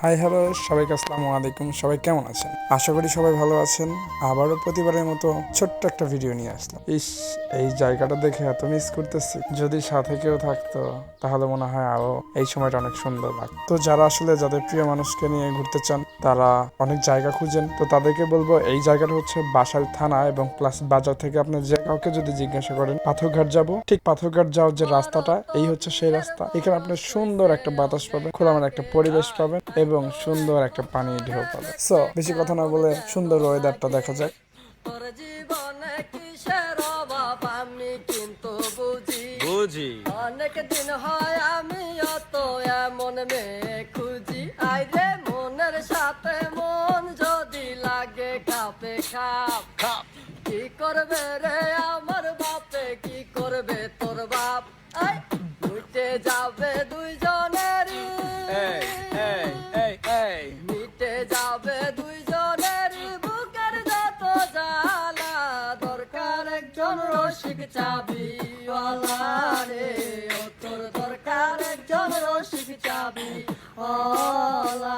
Hi hello সবাইকে আসসালামু আলাইকুম। সবাই কেমন আছেন? আশা করি সবাই ভালো আছেন। আবারও প্রতিবারের মতো ছোট্ট একটা ভিডিও নিয়ে আসলাম। এই জায়গাটা দেখে এত মিস করতেছি। যদি সাথে কেউ থাকতো তাহলে মনে হয় আরো এই সময়টা অনেক সুন্দর লাগতো। তো যারা আসলে যাদের প্রিয় মানুষকে নিয়ে ঘুরতে চান তারা অনেক জায়গা খুঁজেন, তো তাদেরকে বলবো এই জায়গাটা হচ্ছে বাসাইল থানা এবং প্লাস বাজার থেকে আপনি যে কাউকে যদি জিজ্ঞাসা করেন পাথরঘাট যাব, ঠিক পাথরঘাট যাওয়ার যে রাস্তাটা এই হচ্ছে সেই রাস্তা। এখানে আপনি সুন্দর একটা বাতাস পাবেন, খোলামেলা একটা পরিবেশ পাবেন এবং সুন্দর একটা পানির ঢেউ পাবেন। সো বেশি কথা না বলে সুন্দর ওয়েদারটা দেখা যাক। তোর জীবনে কিসের অভাব আমি কিন্তু বুঝি অনেক দিন হয় আমি অত এমন মেয়ে খুঁজি। আইরে মনের সাথে মন যদি লাগে কাপে খাপ খাপ, কি করবে রে আমার বাপে, কি করবে তোর বাপ? আই উঠে যাবে দুইজনেরই, মিটে যাবে দুইজনেরই বুকের যত জ্বালা। দরকার একজন রসিক চাবিওয়ালা রে, ও তোর দরকার একজন রসিক চাবিওয়ালা।